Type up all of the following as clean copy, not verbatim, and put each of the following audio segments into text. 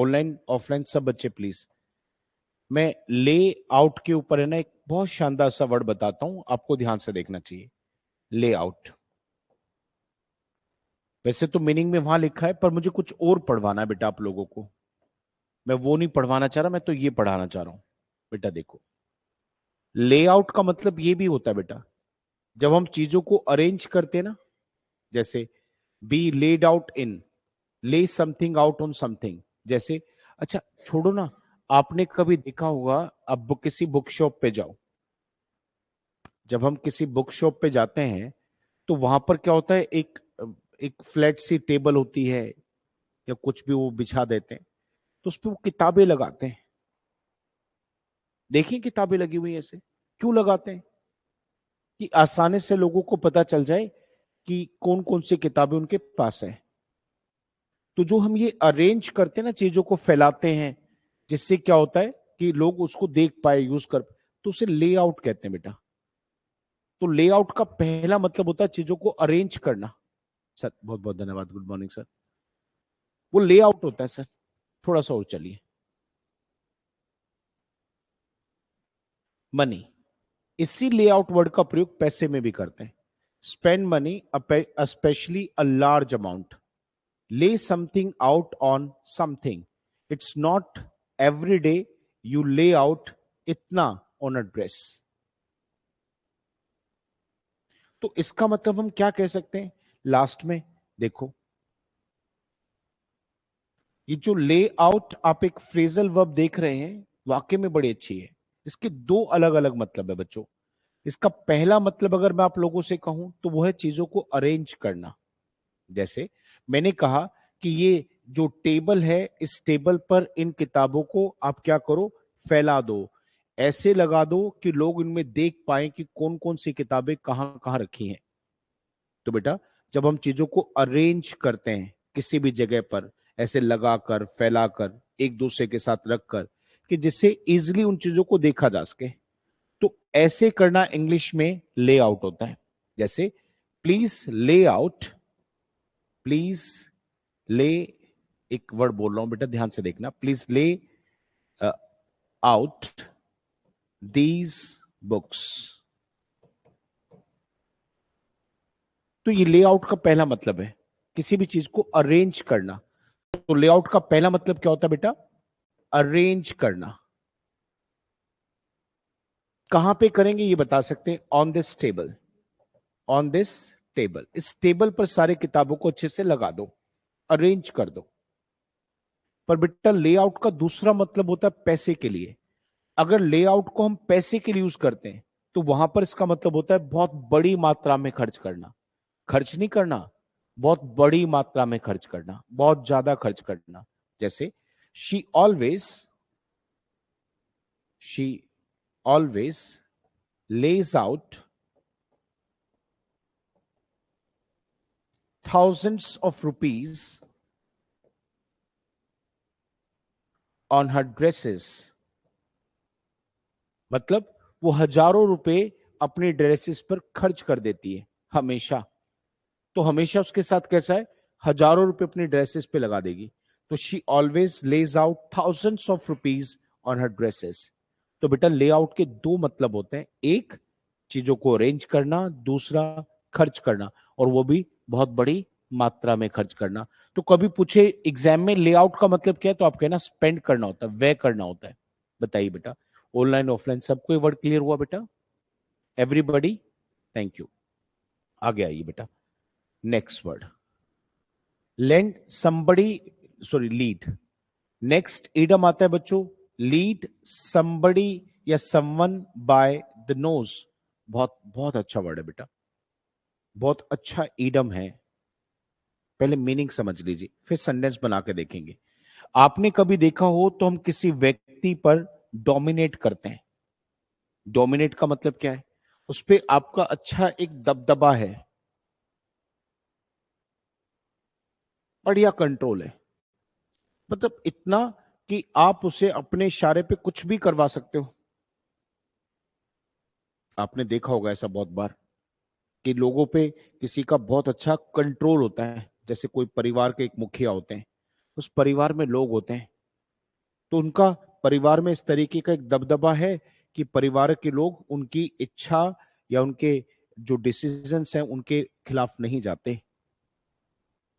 Online offline सब बच्चे please, मैं ले आउट के ऊपर है ना एक बहुत शानदार सा वर्ड बताता हूं, आपको ध्यान से देखना चाहिए। ले आउट, वैसे तो मीनिंग में वहां लिखा है, पर मुझे कुछ और पढ़वाना है बेटा आप लोगों को। मैं वो नहीं पढ़वाना चाह रहा, मैं तो ये पढ़ाना चाह रहा हूं। बेटा देखो, लेआउट का मतलब ये भी होता है बेटा, जब हम चीजों को अरेंज करते हैं ना, जैसे बी लेड आउट इन, ले समथिंग आउट ऑन समथिंग, जैसे अच्छा छोड़ो ना, आपने कभी देखा होगा, अब किसी बुक शॉप पे जाओ, जब हम किसी बुक शॉप पे जाते हैं तो वहां पर क्या होता है, एक एक फ्लैट सी टेबल होती है या कुछ भी वो बिछा देते हैं, तो उस पर वो किताबें लगाते हैं। देखिए किताबें लगी हुई है ऐसे, क्यों लगाते हैं? कि आसानी से लोगों को पता चल जाए कि कौन कौन सी किताबें उनके पास है। तो जो हम ये अरेंज करते हैं ना, चीजों को फैलाते हैं, जिससे क्या होता है कि लोग उसको देख पाए, यूज कर, तो उसे लेआउट कहते हैं बेटा। तो लेआउट का पहला मतलब होता है चीजों को अरेंज करना। सर बहुत बहुत धन्यवाद, गुड मॉर्निंग सर। वो लेआउट होता है सर। थोड़ा सा और चलिए। मनी, इसी लेआउट वर्ड का प्रयोग पैसे में भी करते हैं। Spend money, specially a large amount. Lay something out on something. It's not every day you lay out इतना on a dress. तो इसका मतलब हम क्या कह सकते हैं लास्ट में? देखो, ये जो ले आउट आप एक फ्रेजल वर्ब देख रहे हैं, वाक्य में बड़ी अच्छी है। इसके दो अलग अलग मतलब है बच्चों। इसका पहला मतलब अगर मैं आप लोगों से कहूं तो वो है चीजों को अरेंज करना। जैसे मैंने कहा कि ये जो टेबल है, इस टेबल पर इन किताबों को आप क्या करो, फैला दो, ऐसे लगा दो कि लोग इनमें देख पाए कि कौन कौन सी किताबें कहां कहां रखी हैं। तो बेटा जब हम चीजों को अरेंज करते हैं किसी भी जगह पर, ऐसे लगाकर फैलाकर एक दूसरे के साथ रखकर, कि जिससे इजिली उन चीजों को देखा जा सके, तो ऐसे करना इंग्लिश में ले आउट होता है। जैसे प्लीज ले आउट, प्लीज ले, एक वर्ड बोल रहा हूं बेटा ध्यान से देखना, प्लीज ले आउट दीज बुक्स। तो ये लेआउट का पहला मतलब है किसी भी चीज को अरेंज करना। तो लेआउट का पहला मतलब क्या होता है बेटा? अरेंज करना। कहां पे करेंगे ये बता सकते हैं? On this table, on this table, इस टेबल पर सारी किताबों को अच्छे से लगा दो, अरेंज कर दो। पर बेटा लेआउट का दूसरा मतलब होता है पैसे के लिए। अगर लेआउट को हम पैसे के लिए यूज करते हैं तो वहां पर इसका मतलब होता है बहुत बड़ी मात्रा में खर्च करना। खर्च नहीं करना, बहुत बड़ी मात्रा में खर्च करना, बहुत ज्यादा खर्च करना। जैसे she always, she always lays out thousands of rupees on her dresses। मतलब वो हजारों रुपए अपनी ड्रेसेस पर खर्च कर देती है हमेशा। तो हमेशा उसके साथ कैसा है, हजारों रुपए अपनी ड्रेसेस पे लगा देगी। तो she always lays out thousands of rupees on her dresses. तो बेटा लेआउट के दो मतलब होते हैं, एक चीजों को अरेंज करना, दूसरा खर्च करना, और वो भी बहुत बड़ी मात्रा में खर्च करना। तो कभी पूछे एग्जाम में लेआउट का मतलब क्या है, तो आप कहना स्पेंड करना होता है, व्यय करना होता है। बताइए बेटा, ऑनलाइन ऑफलाइन सबको ये वर्ड क्लियर हुआ बेटा? Everybody, thank you. आगे आइए बेटा, next word, lend somebody, sorry lead. Next idiom आता है बच्चों, लीड समबडी या समवन बाय द नोज। बहुत बहुत अच्छा वर्ड है बेटा, बहुत अच्छा इडम है। पहले मीनिंग समझ लीजिए, फिर सेंटेंस बना के देखेंगे। आपने कभी देखा हो तो हम किसी व्यक्ति पर डोमिनेट करते हैं। डोमिनेट का मतलब क्या है? उस पर आपका अच्छा एक दबदबा है, बढ़िया कंट्रोल है, मतलब इतना कि आप उसे अपने इशारे पे कुछ भी करवा सकते हो। आपने देखा होगा ऐसा बहुत बार कि लोगों पे किसी का बहुत अच्छा कंट्रोल होता है। जैसे कोई परिवार के एक मुखिया होते हैं, उस परिवार में लोग होते हैं, तो उनका परिवार में इस तरीके का एक दबदबा है कि परिवार के लोग उनकी इच्छा या उनके जो डिसीजंस हैं उनके खिलाफ नहीं जाते।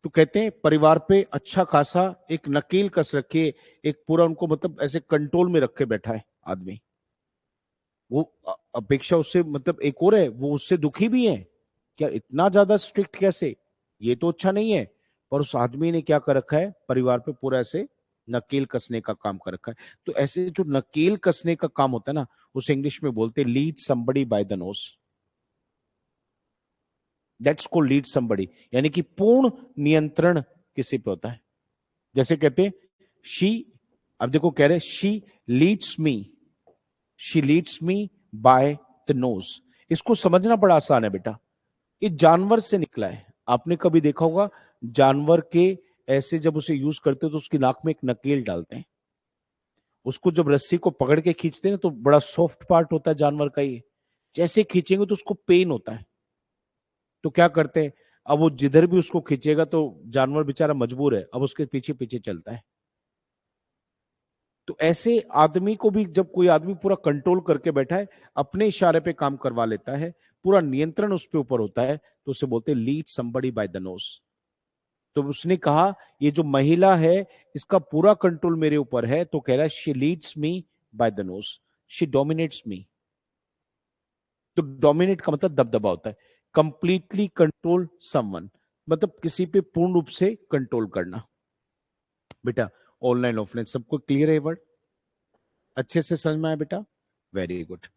तो कहते हैं परिवार पे अच्छा खासा एक नकेल कस रखे, एक पूरा उनको मतलब ऐसे कंट्रोल में रख के बैठा है आदमी। वो अपेक्षा उससे मतलब एक और है, वो उससे दुखी भी है, क्या इतना ज्यादा स्ट्रिक्ट कैसे, ये तो अच्छा नहीं है। पर उस आदमी ने क्या कर रखा है, परिवार पे पूरा ऐसे नकेल कसने का काम कर रखा है। तो ऐसे जो नकेल कसने का काम होता है ना, उसे इंग्लिश में बोलते lead somebody bye the knows. That's को लीड समबडी, यानी कि पूर्ण नियंत्रण किसी पे होता है। जैसे कहते हैं शी, अब देखो कह रहे she leads me, she leads me by the knows. इसको समझना बड़ा आसान है बेटा, ये जानवर से निकला है। आपने कभी देखा होगा जानवर के ऐसे जब उसे यूज करते हैं तो उसकी नाक में एक नकेल डालते हैं, उसको जब रस्सी को पकड़ के खींचते हैं ना तो बड़ा सॉफ्ट पार्ट होता है जानवर का ये, जैसे खींचेंगे तो उसको पेन होता है। तो क्या करते हैं, अब वो जिधर भी उसको खींचेगा तो जानवर बेचारा मजबूर है, अब उसके पीछे पीछे चलता है। तो ऐसे आदमी को भी जब कोई आदमी पूरा कंट्रोल करके बैठा है, अपने इशारे पे काम करवा लेता है, पूरा नियंत्रण उसके ऊपर होता है, तो उसे बोलते हैं lead somebody bye the knows. तो उसने कहा ये जो महिला है इसका पूरा कंट्रोल मेरे ऊपर है, तो कह रहा है she leads me by the nose, she dominates me. तो डोमिनेट का मतलब दबदबा होता है, कंप्लीटली कंट्रोल समवन, मतलब किसी पे पूर्ण रूप से कंट्रोल करना। बेटा ऑनलाइन ऑफलाइन सबको क्लियर है वर्ड, अच्छे से समझ में आया बेटा, वेरी गुड।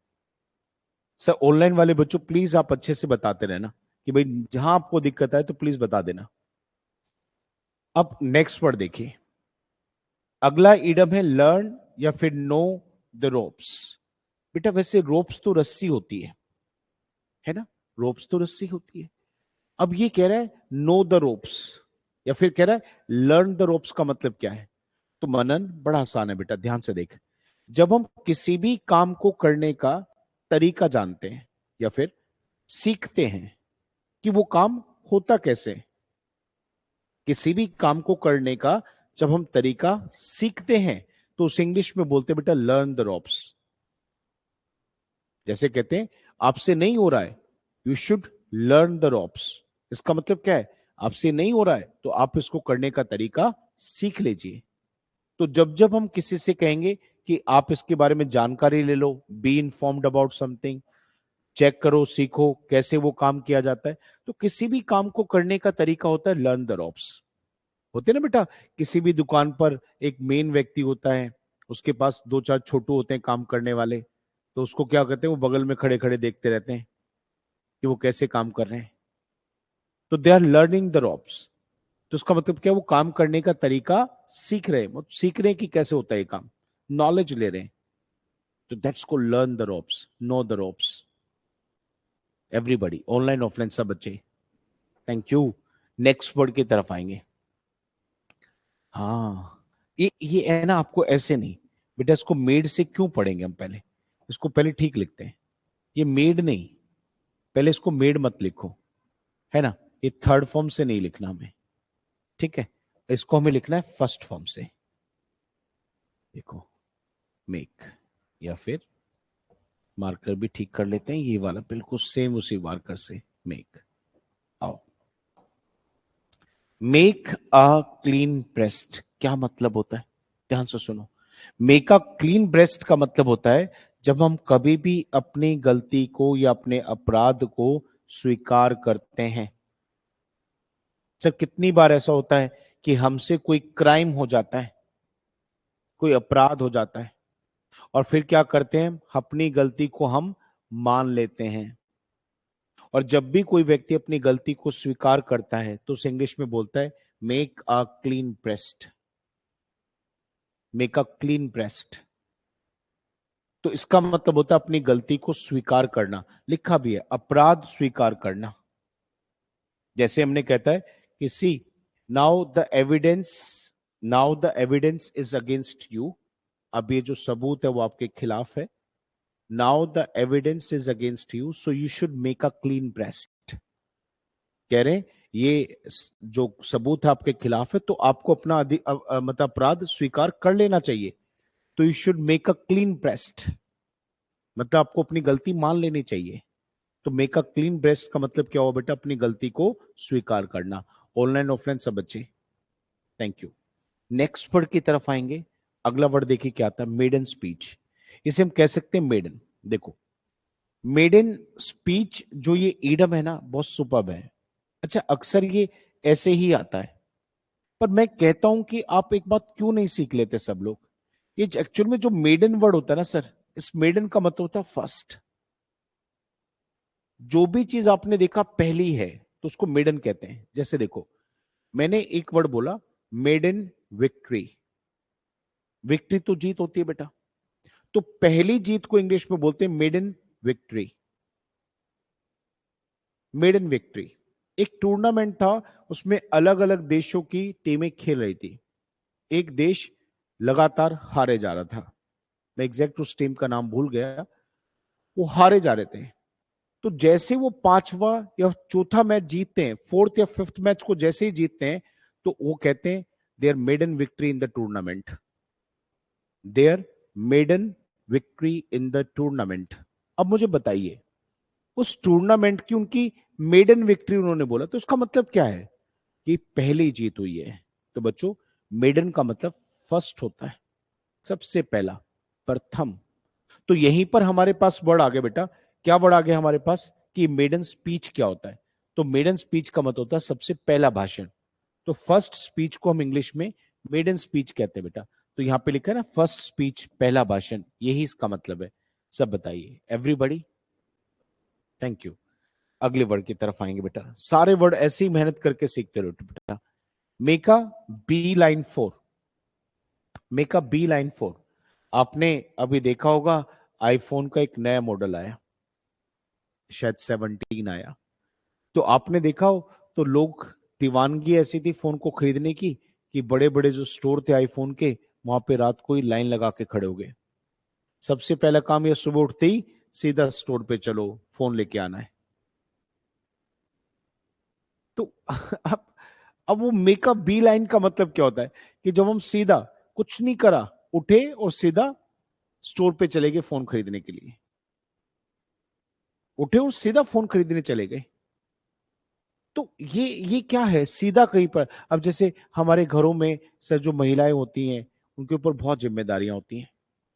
सर ऑनलाइन वाले बच्चों प्लीज आप अच्छे से बताते रहना कि भाई जहां आपको दिक्कत आए तो प्लीज बता देना। अब नेक्स्ट वर्ड देखिए, अगला इडम है लर्न या फिर नो द रोप्स। बेटा वैसे रोप्स तो रस्सी होती है ना, रोप्स तो रस्सी होती है। अब ये कह रहा है नो द रोप्स या फिर कह रहा है लर्न द रोप्स, का मतलब क्या है। तो मनन बड़ा आसान है बेटा, ध्यान से देख। जब हम किसी भी काम को करने का तरीका जानते हैं या फिर सीखते हैं कि वो काम होता कैसे, किसी भी काम को करने का जब हम तरीका सीखते हैं तो उसे इंग्लिश में बोलते हैं बेटा लर्न द रोप्स। जैसे कहते हैं आपसे नहीं हो रहा है, you should learn the ropes. इसका मतलब क्या है, आपसे नहीं हो रहा है तो आप इसको करने का तरीका सीख लीजिए। तो जब जब हम किसी से कहेंगे कि आप इसके बारे में जानकारी ले लो, be informed about something, check करो सीखो कैसे वो काम किया जाता है, तो किसी भी काम को करने का तरीका होता है लर्न द रोप्स। होते ना बेटा, किसी भी दुकान पर एक मेन व्यक्ति होता है, उसके पास दो चार छोटू होते हैं काम करने वाले, तो उसको क्या कहते हैं, वो बगल में खड़े खड़े देखते रहते हैं कि वो कैसे काम कर रहे हैं। तो they are learning the ropes. तो उसका मतलब क्या, वो काम करने का तरीका सीख रहे हैं, मतलब सीख रहे हैं कि कैसे होता है ये काम, नॉलेज ले रहे हैं। तो दैट्स को learn the ropes, know the ropes. Everybody online offline सब बच्चे, थैंक यू। नेक्स्ट वर्ड की तरफ आएंगे। हाँ ये है ना, आपको ऐसे नहीं बेटा, इसको मेड से क्यों पढ़ेंगे हम, पहले इसको पहले ठीक लिखते हैं। ये मेड नहीं, पहले इसको मेड मत लिखो, है ना, ये थर्ड फॉर्म से नहीं लिखना हमें, ठीक है, इसको हमें लिखना है फर्स्ट फॉर्म से। देखो मेक, या फिर मार्कर भी ठीक कर लेते हैं, ये वाला बिल्कुल सेम उसी मार्कर से, मेक। आओ, मेक अ क्लीन ब्रेस्ट क्या मतलब होता है, ध्यान से सुनो। मेक अ क्लीन ब्रेस्ट का मतलब होता है जब हम कभी भी अपनी गलती को या अपने अपराध को स्वीकार करते हैं। जब कितनी बार ऐसा होता है कि हमसे कोई क्राइम हो जाता है, कोई अपराध हो जाता है, और फिर क्या करते हैं, अपनी गलती को हम मान लेते हैं। और जब भी कोई व्यक्ति अपनी गलती को स्वीकार करता है तो उसे इंग्लिश में बोलता है make a clean breast, make a clean breast. तो इसका मतलब होता है अपनी गलती को स्वीकार करना, लिखा भी है अपराध स्वीकार करना। जैसे हमने कहता है कि see now the evidence, now the evidence is against you, अब ये जो सबूत है वो आपके खिलाफ है। Now the evidence is against you so you should make a clean breast. कह रहे हैं ये जो सबूत है आपके खिलाफ है तो आपको अपना मतलब अपराध स्वीकार कर लेना चाहिए। तो you should make a clean breast, मतलब आपको अपनी गलती मान लेनी चाहिए। तो मेक अ क्लीन ब्रेस्ट का मतलब क्या हुआ बेटा? अपनी गलती को स्वीकार करना। ऑनलाइन ऑफलाइन सब बच्चे, थैंक यू। नेक्स्ट वर्ड की तरफ आएंगे। अगला वर्ड देखिए क्या आता है, मेडन स्पीच। इसे हम कह सकते हैं मेडन। देखो, मेडन स्पीच जो ये ईडम है ना, बहुत सुपर्ब है। अच्छा, अक्सर ये ऐसे ही आता है, पर मैं कहता हूं कि आप एक बात क्यों नहीं सीख लेते सब लोग? ये एक्चुअल में जो मेडन वर्ड होता है ना सर, इस मेडन का मतलब होता है फर्स्ट। जो भी चीज आपने देखा पहली है तो उसको मेडन कहते हैं। जैसे देखो, मैंने एक वर्ड बोला, मेडन विक्ट्री। विक्ट्री तो जीत होती है बेटा, तो पहली जीत को इंग्लिश में बोलते हैं मेडन विक्ट्री। Maiden victory. एक टूर्नामेंट था, उसमें अलग अलग देशों की टीमें खेल रही थी। एक देश लगातार हारे जा रहा था, मैं एग्जैक्ट उस टीम का नाम भूल गया, वो हारे जा रहे थे। तो जैसे वो पांचवा या चौथा मैच जीतते हैं, फोर्थ या फिफ्थ मैच को जैसे ही जीतते हैं, तो वो कहते हैं their maiden victory in the tournament. Their maiden victory in the tournament. अब मुझे बताइए, उस टूर्नामेंट की उनकी मेडन विक्ट्री उन्होंने बोला, तो उसका मतलब क्या है? कि पहली जीत हुई है। तो बच्चों, मेडन का मतलब फर्स्ट होता है, सबसे पहला, प्रथम। तो यहीं पर हमारे पास वर्ड आ गया बेटा। क्या वर्ड आ गया हमारे पास कि मेडन स्पीच क्या होता है? तो मेडन स्पीच का मतलब होता है सबसे पहला भाषण। तो फर्स्ट स्पीच को हम इंग्लिश में मेडन स्पीच कहते हैं बेटा। तो यहां पे लिखा है ना, फर्स्ट स्पीच, पहला भाषण, यही इसका मतलब है। सब बताइए एवरीबॉडी, थैंक यू। अगले वर्ड की तरफ आएंगे बेटा। सारे वर्ड ऐसे ही मेहनत करके सीखते रहो बेटा। मेका बी लाइन फोर। मेका बी लाइन फोर। आपने अभी देखा होगा, आईफोन का एक नया मॉडल आया, शायद 17 आया। तो आपने देखा हो, तो लोग, दीवानगी ऐसी थी फोन को खरीदने की कि बड़े बड़े जो स्टोर थे आईफोन के, वहां पे रात को ही लाइन लगा के खड़े हो गए। सबसे पहला काम, ये सुबह उठते ही सीधा स्टोर पे चलो, फोन लेके आना है। तो अब अब वो मेकअप बी लाइन का मतलब क्या होता है? कि जब हम सीधा, कुछ नहीं करा, उठे और सीधा स्टोर पे चले गए फोन खरीदने के लिए। उठे और सीधा फोन खरीदने चले गए। तो ये क्या है, सीधा कहीं पर। अब जैसे हमारे घरों में सर जो महिलाएं होती हैं, उनके ऊपर बहुत जिम्मेदारियां होती हैं।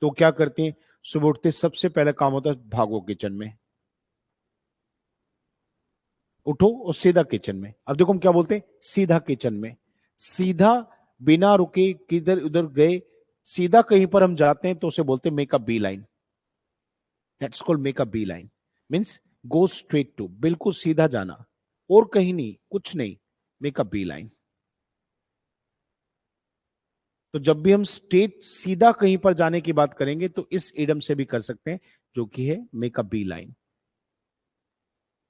तो क्या करती हैं? सुबह उठते सबसे पहला काम होता है भागो किचन में, उठो और सीधा किचन में। अब देखो हम क्या बोलते हैं, सीधा किचन में। सीधा, बिना रुके किधर उधर गए, सीधा कहीं पर हम जाते हैं तो उसे बोलते हैं make a bee line. That's called make a bee line. Means go straight to, बिल्कुल सीधा जाना, और कहीं नहीं, कुछ नहीं, मेक अ बी लाइन। तो जब भी हम स्ट्रेट सीधा कहीं पर जाने की बात करेंगे तो इस इडम से भी कर सकते हैं, जो कि है make a bee line.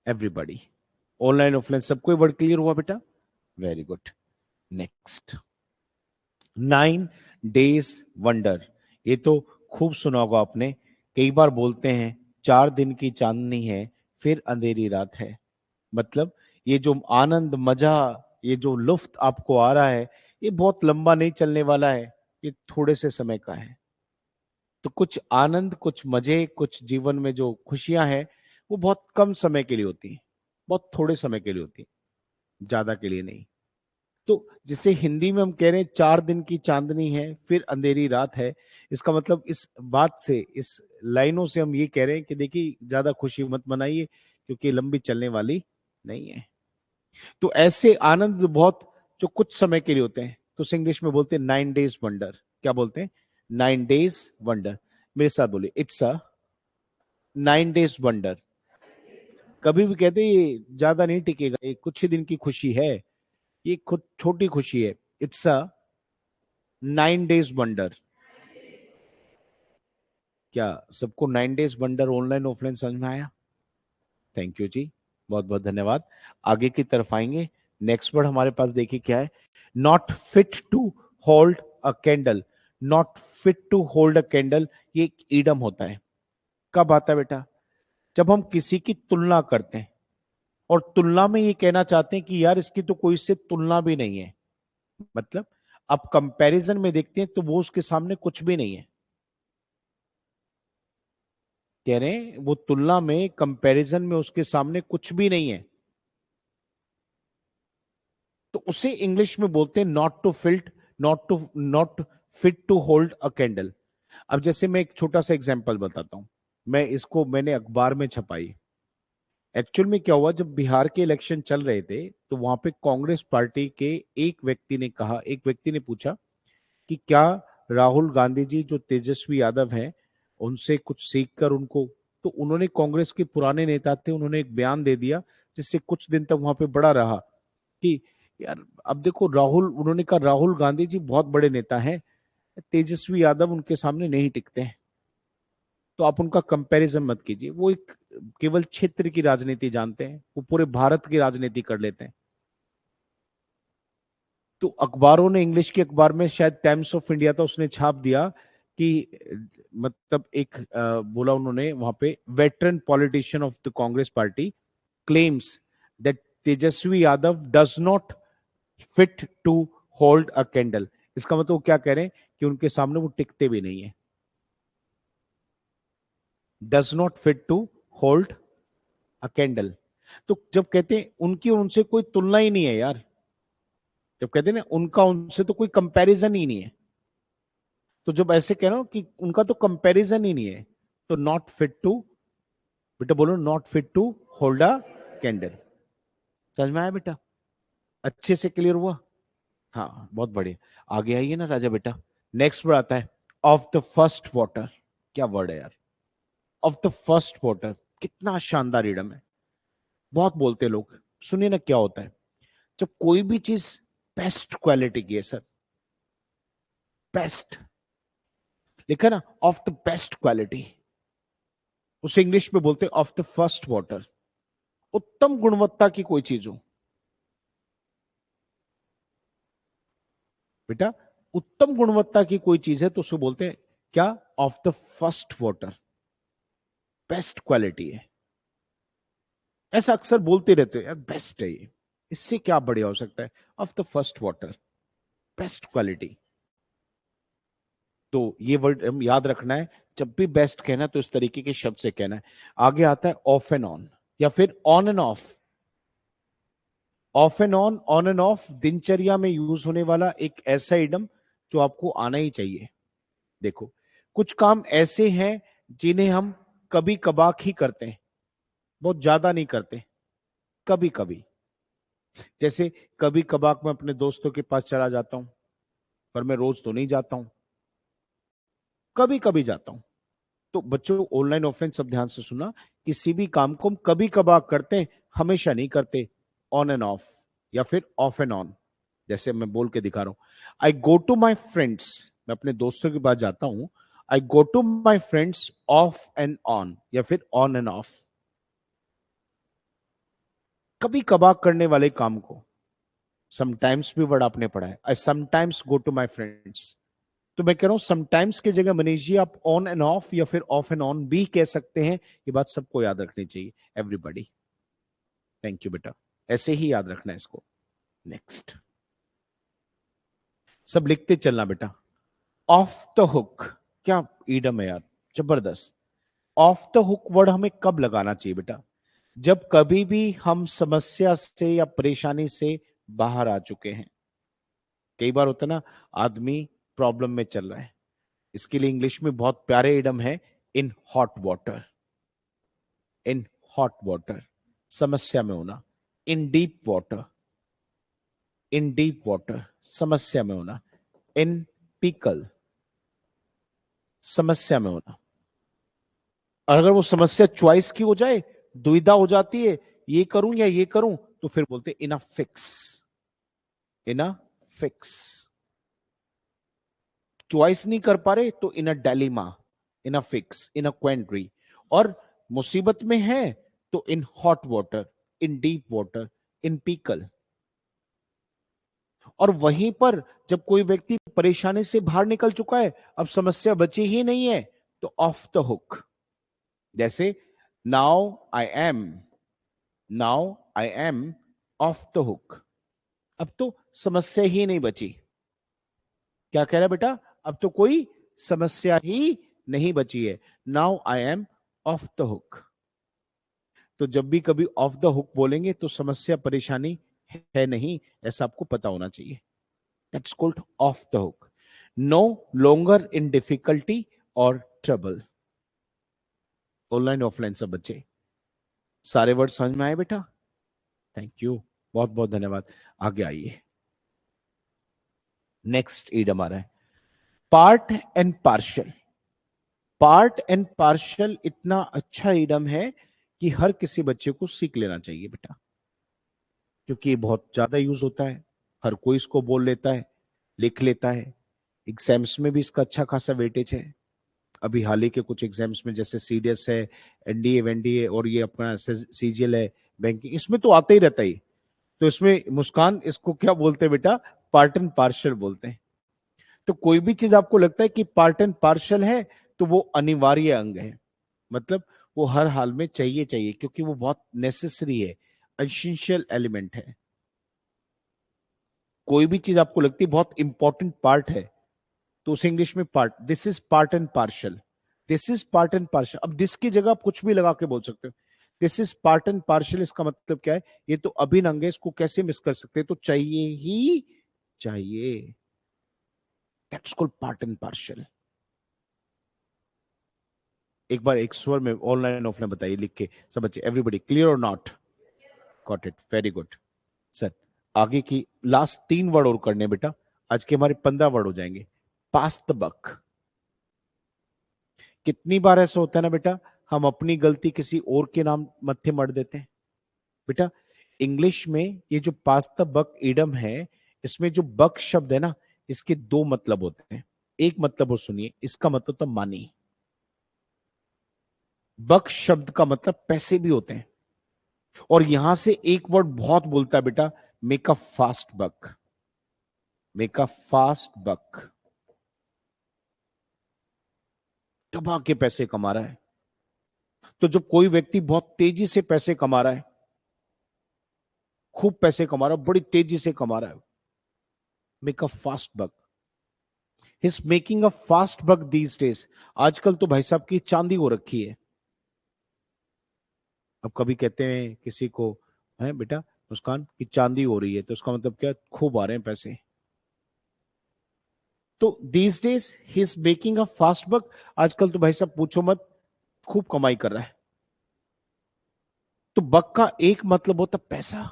Everybody, online offline सबको वर्ड क्लियर हुआ बेटा? Very good. Next, 9 days wonder. ये तो खूब सुना होगा आपने, कई बार बोलते हैं 4 दिन की चांदनी है, फिर अंधेरी रात है। मतलब ये जो आनंद, मजा, ये जो लुफ्त आपको आ रहा है, ये बहुत लंबा नहीं चलने वाला है, ये थोड़े से समय का है। तो कुछ आनंद, कुछ मजे, कुछ जीवन में जो खुशियां हैं, वो बहुत कम समय के लिए होती हैं, बहुत थोड़े समय के लिए होती हैं, ज्यादा के लिए नहीं। तो जिसे हिंदी में हम कह रहे हैं 4 दिन की चांदनी है फिर अंधेरी रात है, इसका मतलब इस बात से, इस लाइनों से हम ये कह रहे हैं कि देखिए ज्यादा खुशी मत मनाइए, क्योंकि लंबी चलने वाली नहीं है। तो ऐसे आनंद बहुत, जो कुछ समय के लिए होते हैं, तो उसे इंग्लिश में बोलते हैं 9 डेज वंडर। क्या बोलते हैं? 9 डेज वंडर। मेरे साथ बोलिए, इट्स अ 9 डेज वंडर। कभी भी कहते हैं ये ज्यादा नहीं टिकेगा, ये कुछ ही दिन की खुशी है, ये खुद छोटी खुशी है। It's a 9 days wonder. क्या सबको 9 डेज वंडर ऑनलाइन ऑफलाइन समझ में आया? थैंक यू जी, बहुत बहुत धन्यवाद। आगे की तरफ आएंगे। नेक्स्ट वर्ड हमारे पास देखिए क्या है, not fit to hold a candle. Not fit to hold a candle, ये एक ईडम होता है। कब आता है बेटा? जब हम किसी की तुलना करते हैं, और तुलना में ये कहना चाहते हैं कि यार इसकी तो कोई से तुलना भी नहीं है। मतलब आप कंपैरिजन में देखते हैं तो वो उसके सामने कुछ भी नहीं है। कह रहे हैं वो तुलना में, कंपैरिजन में उसके सामने कुछ भी नहीं है, तो उसे इंग्लिश में बोलते हैं not fit to hold a candle. अब जैसे मैं एक छोटा सा एग्जांपल बताता हूं, मैंने अखबार में छपाई। एक्चुअल में क्या हुआ, जब बिहार के इलेक्शन चल रहे थे तो वहां पे कांग्रेस पार्टी के एक व्यक्ति ने पूछा कि क्या राहुल गांधी जी जो तेजस्वी यादव हैं उनसे कुछ सीख कर उनको, तो उन्होंने, कांग्रेस के पुराने नेता थे, उन्होंने एक बयान दे दिया जिससे कुछ दिन तक वहां पे बड़ा रहा कि यार अब देखो उन्होंने कहा राहुल गांधी जी बहुत बड़े नेता हैं, तेजस्वी यादव उनके सामने नहीं टिकते हैं। तो आप उनका कंपैरिजन मत कीजिए, वो एक केवल क्षेत्र की राजनीति जानते हैं, वो पूरे भारत की राजनीति कर लेते हैं। तो अखबारों ने, इंग्लिश के अखबार में शायद टाइम्स ऑफ इंडिया था, उसने छाप दिया कि मतलब बोला उन्होंने वहां पे, veteran politician of the Congress party claims that Tejashwi Yadav does not fit to hold a candle. इसका मतलब वो क्या कह रहे हैं कि उनके सामने वो टिकते भी नहीं है। Does not fit to hold a candle, तो जब कहते हैं उनकी उनसे कोई तुलना ही नहीं है यार, जब कहते हैं ना उनका उनसे तो कोई कंपैरिजन ही नहीं है, तो जब ऐसे कह रहा हूं कि उनका तो कंपैरिजन ही नहीं है, तो नॉट फिट टू, बेटा बोलो not fit to hold a candle. समझ में आया बेटा? अच्छे से क्लियर हुआ? हाँ बहुत बढ़िया, आगे आइए ना राजा बेटा। नेक्स्ट वर्ड आता है ऑफ द फर्स्ट वाटर। क्या वर्ड है यार, ऑफ द फर्स्ट वाटर, कितना शानदार इडम है, बहुत बोलते हैं लोग। सुनिए ना क्या होता है, जब कोई भी चीज बेस्ट क्वालिटी की है सर, बेस्ट लिखा ना, ऑफ द बेस्ट क्वालिटी, उसे इंग्लिश में बोलते हैं ऑफ द फर्स्ट वाटर। उत्तम गुणवत्ता की कोई चीज हो बेटा, उत्तम गुणवत्ता की कोई चीज है तो उसे बोलते हैं क्या, of the first water, best quality है। ऐसा अक्सर बोलते रहते हैं यार, बेस्ट है ये, इससे क्या बढ़िया हो सकता है, of the first water, best quality. तो ये वर्ड हम याद रखना है, जब भी बेस्ट कहना है तो इस तरीके के शब्द से कहना है। आगे आता है ऑफ एंड ऑन, या फिर on end of. Of and on end of दिनचर्या में यूज होने वाला एक ऐसा इडम जो आपको आना ही चाहिए। देखो, कुछ काम ऐसे हैं जिन्हें हम कभी कभार ही करते हैं, बहुत ज्यादा नहीं करते, कभी कभी। जैसे कभी कभार मैं अपने दोस्तों के पास चला जाता हूं, पर मैं रोज तो नहीं जाता हूं, कभी कभी जाता हूं। तो बच्चों, ऑनलाइन ऑफलाइन सब ध्यान से सुना, किसी भी काम को हम कभी कभार करते हैं, हमेशा नहीं करते। ऑन एंड ऑफ, या फिर ऑफ एंड ऑन। जैसे मैं बोल के दिखा रहा हूं, I go to my friends, मैं अपने दोस्तों के पास जाता हूं, I go to my friends off and on, या फिर ऑन एंड ऑफ। कभी कभार करने वाले काम को समटाइम्स भी वर्ड आपने पढ़ा है, I sometimes go to my friends. तो मैं कह रहा हूं समटाइम्स की जगह मनीष जी आप ऑन एंड ऑफ या फिर ऑफ एंड ऑन भी कह सकते हैं। ये बात सबको याद रखनी चाहिए, एवरीबॉडी। थैंक यू बेटा, ऐसे ही याद रखना है इसको। नेक्स्ट, सब लिखते चलना बेटा। ऑफ द हुक, क्या ईडम है यार, जबरदस्त। ऑफ द हुक वर्ड हमें कब लगाना चाहिए बेटा, जब कभी भी हम समस्या से या परेशानी से बाहर आ चुके हैं। कई बार होता है ना, आदमी प्रॉब्लम में चल रहा है, इसके लिए इंग्लिश में बहुत प्यारे इडम है, in hot water. In hot water, समस्या में होना। इन डीप वाटर, इन डीप वाटर, समस्या में होना। इन पिकल, समस्या में होना। और अगर वो समस्या चॉइस की हो जाए, दुविधा हो जाती है, ये करूं या ये करूं, तो फिर बोलते in a fix. In a fix, choice नहीं कर पा रहे तो इन a dilemma, in a fix, in अ क्वेंड्री। और मुसीबत में है तो in hot water, in deep water, in pickle. और वहीं पर जब कोई व्यक्ति परेशानी से बाहर निकल चुका है, अब समस्या बची ही नहीं है, तो ऑफ द हुक। जैसे now I am, now I am of the hook, अब तो समस्या ही नहीं बची। क्या कह रहा है बेटा, अब तो कोई समस्या ही नहीं बची है। Now I am of the hook. तो जब भी कभी ऑफ द हुक बोलेंगे तो समस्या परेशानी है नहीं, ऐसा आपको पता होना चाहिए। That's called off the hook. No longer in difficulty और ट्रबल। ऑनलाइन ऑफलाइन सब बच्चे सारे वर्ड समझ में आए बेटा? थैंक यू, बहुत बहुत धन्यवाद। आगे आइए, नेक्स्ट ईडम आ रहा है part and partial. Part and partial इतना अच्छा ईडम है कि हर किसी बच्चे को सीख लेना चाहिए बेटा, क्योंकि ये बहुत ज्यादा यूज होता है, हर कोई इसको बोल लेता है, लिख लेता है। एग्जाम्स में भी इसका अच्छा खासा वेटेज है। अभी हाल ही के कुछ एग्जाम्स में जैसे सीडीएस है, एनडीए वेंडीए और ये अपना सीजीएल है, बैंकिंग, इसमें तो आता ही रहता ही। तो इसमें मुस्कान इसको क्या बोलते हैं बेटा? पार्ट एंड पार्शल बोलते हैं। तो कोई भी चीज आपको लगता है कि पार्ट एंड पार्शल है तो वो अनिवार्य अंग है, मतलब वो हर हाल में चाहिए चाहिए, क्योंकि वो बहुत नेसेसरी है, एसेंशियल एलिमेंट है। कोई भी चीज आपको लगती है बहुत इंपॉर्टेंट पार्ट है तो उसे इंग्लिश में part, this is part and partial, this is part and partial. अब दिस की जगह आप कुछ भी लगा के बोल सकते हो, this is part and partial, इसका मतलब क्या है? ये तो अभिन्न अंग है, इसको कैसे मिस कर सकते हैं? तो चाहिए ही चाहिए। That's called part and partial. एक बार एक स्वर में ऑनलाइन ऑफलाइन बताइए लिख के सब बच्चे, एवरीबॉडी क्लियर और not? Got it, very good sir. आगे की लास्ट 3 वर्ड और करने बेटा, आज के हमारे 15 वर्ड हो जाएंगे। पास द बक। कितनी बार ऐसा होता है ना बेटा, हम अपनी गलती किसी और के नाम मत्थे मढ़ देते हैं बेटा। इंग्लिश में ये जो पास द बक इडम है, इसमें जो बक शब्द है ना, इसके 2 मतलब होते हैं। एक मतलब और सुनिए, इसका मतलब तो मनी। बक शब्द का मतलब पैसे भी होते हैं। और यहां से एक वर्ड बहुत बोलता है बेटा, make a fast buck. Make a fast buck, दबा के पैसे कमा रहा है। तो जब कोई व्यक्ति बहुत तेजी से पैसे कमा रहा है, खूब पैसे कमा रहा है, बड़ी तेजी से कमा रहा है, make a fast buck, his making a fast buck these days. आजकल तो भाई साहब की चांदी हो रखी है। अब कभी कहते हैं किसी को, है बेटा मुस्कान की चांदी हो रही है, तो उसका मतलब क्या? खूब आ रहे हैं पैसे। तो these days he is making a fast buck. आजकल तो भाई साहब पूछो मत, खूब कमाई कर रहा है। तो बक का एक मतलब होता है पैसा,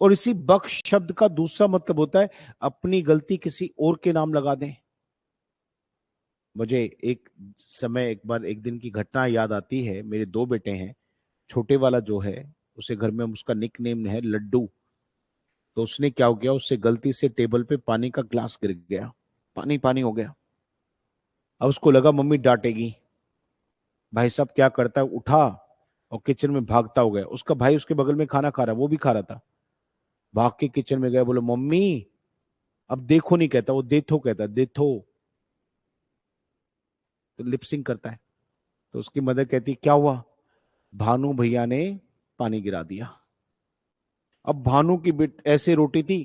और इसी बक शब्द का दूसरा मतलब होता है अपनी गलती किसी और के नाम लगा दें। मुझे एक समय, एक बार एक दिन की घटना याद आती है। मेरे 2 बेटे हैं, छोटे वाला जो है उसे घर में उसका निक नेम है लड्डू। तो उसने क्या हो गया, उससे गलती से टेबल पे पानी का ग्लास गिर गया, पानी पानी हो गया। अब उसको लगा मम्मी डांटेगी। भाई साहब क्या करता है, उठा और किचन में भागता हो गया। उसका भाई उसके बगल में खाना खा रहा, वो भी खा रहा था। भाग के किचन में गया, बोले मम्मी, अब देखो नहीं कहता, वो देखो कहता है, देखो। तो लिपसिंग करता है। तो उसकी मदर कहती क्या हुआ? भानु भैया ने पानी गिरा दिया। अब भानु की बिट ऐसे रोटी थी,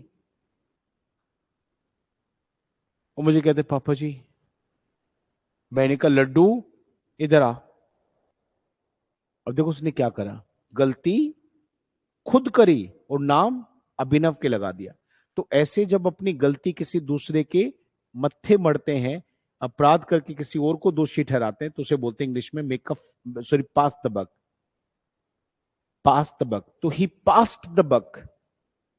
और मुझे कहते पापा जी, मैंने कहा लड्डू इधर आ। अब देखो उसने क्या करा, गलती खुद करी और नाम अभिनव के लगा दिया। तो ऐसे जब अपनी गलती किसी दूसरे के मत्थे मढ़ते हैं, अपराध करके किसी और को दोषी ठहराते हैं, तो उसे बोलते हैं इंग्लिश में make up, sorry pass the buck. Pass the buck, तो ही पास्ट द बक,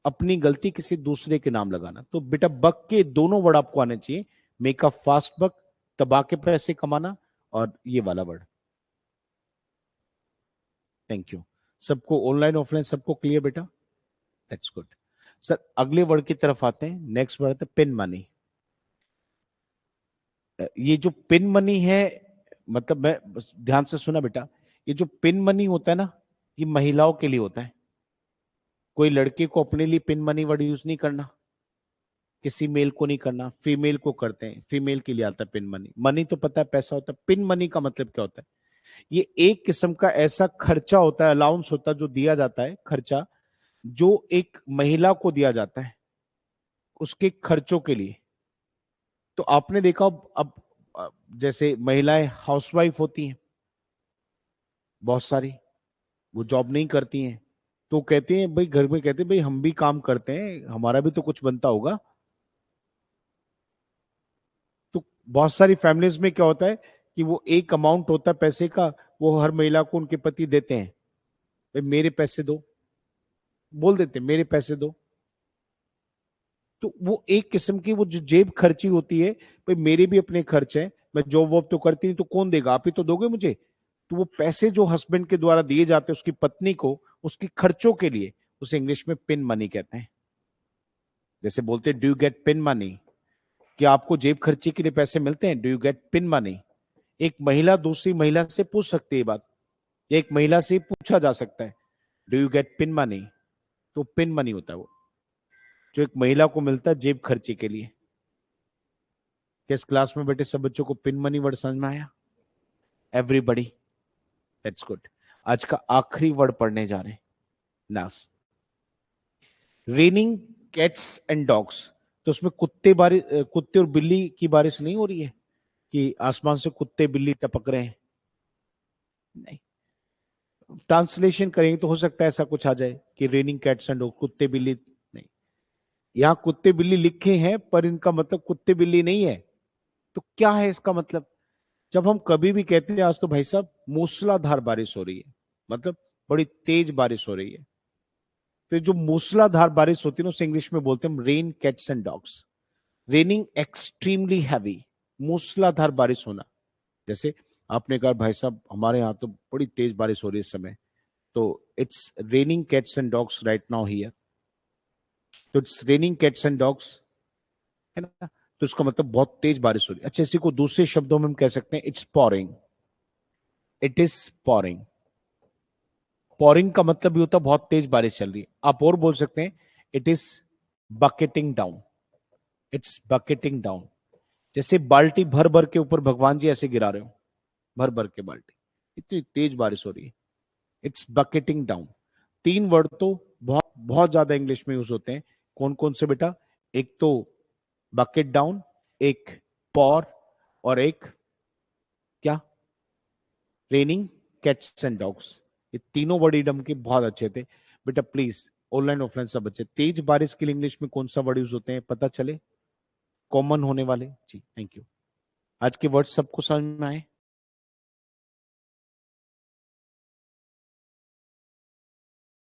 अपनी गलती किसी दूसरे के नाम लगाना। तो बेटा बक के दोनों वर्ड आपको आने चाहिए, मेक अ फास्ट बक, दबा के पैसे कमाना, और ये वाला वर्ड। Thank you. सबको ऑनलाइन ऑफलाइन सबको क्लियर बेटा? That's good sir. अगले वर्ड की तरफ आते हैं। नेक्स्ट वर्ड है पिन मनी। ये जो पिन मनी है, मतलब मैं ध्यान से सुना बेटा, ये जो पिन मनी होता है ना, ये महिलाओं के लिए होता है। कोई लड़के को अपने लिए पिन मनी वर्ड यूज नहीं करना, किसी मेल को नहीं करना, फीमेल को करते हैं, फीमेल के लिए आता है पिन मनी। मनी तो पता है पैसा होता है, पिन मनी का मतलब क्या होता है? ये एक किस्म का ऐसा खर्चा होता है, अलाउंस होता है, जो दिया जाता है, खर्चा जो एक महिला को दिया जाता है उसके खर्चों के लिए। तो आपने देखा अब जैसे महिलाएं हाउसवाइफ होती हैं, बहुत सारी, वो जॉब नहीं करती हैं, तो कहते हैं भाई, घर में कहते हैं भाई हम भी काम करते हैं, हमारा भी तो कुछ बनता होगा। तो बहुत सारी फैमिलीज में क्या होता है कि वो एक अमाउंट होता है पैसे का, वो हर महिला को उनके पति देते हैं, भाई मेरे पैसे दो, बोल देते हैं मेरे पैसे दो। तो वो एक किस्म की वो जो जेब खर्ची होती है, भाई मेरे भी अपने खर्च है, मैं जॉब वॉब तो करती नहीं, तो कौन देगा, आप ही तो दोगे मुझे। तो वो पैसे जो हस्बैंड के द्वारा दिए जाते हैं उसकी पत्नी को उसकी खर्चों के लिए, उसे इंग्लिश में पिन मनी कहते हैं। जैसे बोलते हैं do you get pin money, कि आपको जेब खर्ची के लिए पैसे मिलते हैं, do you get pin money. एक महिला दूसरी महिला से पूछ सकती है बात, एक महिला से पूछा जा सकता है, do you get pin money. तो पिन मनी होता है वो, जो एक महिला को मिलता है जेब खर्ची के लिए। किस क्लास में बैठे सब बच्चों को पिन मनी वर्ड समझ में आया? Everybody, that's good. आज का आखिरी वर्ड पढ़ने जा रहे हैं, नास। रेनिंग कैट्स एंड डॉग्स, तो उसमें कुत्ते और बिल्ली की बारिश नहीं हो रही है कि आसमान से कुत्ते बिल्ली टपक रहे हैं, नहीं। ट्रांसलेशन करेंगे तो हो सकता है ऐसा कुछ आ जाए कि रेनिंग कैट्स एंड डॉग, कुत्ते बिल्ली नहीं। यहां कुत्ते बिल्ली लिखे हैं पर इनका मतलब कुत्ते बिल्ली नहीं है। तो क्या है इसका मतलब? जब हम कभी भी कहते हैं आज तो भाई साहब मूसलाधार बारिश हो रही है, मतलब बड़ी तेज बारिश हो रही है, तो जो मूसलाधार बारिश होती है ना उसे इंग्लिश में बोलते हैं rain cats and dogs. Raining extremely heavy, मूसलाधार बारिश होना। जैसे आपने कहा भाई साहब हमारे यहाँ तो बड़ी तेज बारिश हो रही है इस समय, तो it's raining cats and dogs right now here. तो it's raining cats and dogs, है ना, तो इसका मतलब बहुत तेज बारिश हो रही है। अच्छा, इसी को दूसरे शब्दों में हम कह सकते हैं it's pouring, it is pouring. Pouring का मतलब भी होता है बहुत तेज बारिश चल रही है। आप और बोल सकते हैं it is bucketing down, it's bucketing down. जैसे बाल्टी भर भर के ऊपर भगवान जी ऐसे गिरा रहे हो, भर भर के बाल्टी, इतनी तेज बारिश हो रही है, इट्स बकेटिंग डाउन। तीन वर्ड तो बहुत बहुत ज्यादा इंग्लिश में यूज होते हैं। कौन कौन से बेटा? एक तो बकेट डाउन, एक पॉर, और एक क्या? Raining cats and dogs. ये तीनों वर्ड इडम के बहुत अच्छे थे बेटा। प्लीज ऑनलाइन ऑफलाइन सब बच्चे, तेज बारिश के लिए इंग्लिश में कौन सा वर्ड यूज होते हैं पता चले, कॉमन होने वाले। जी थैंक यू। आज के वर्ड सबको समझ में आए?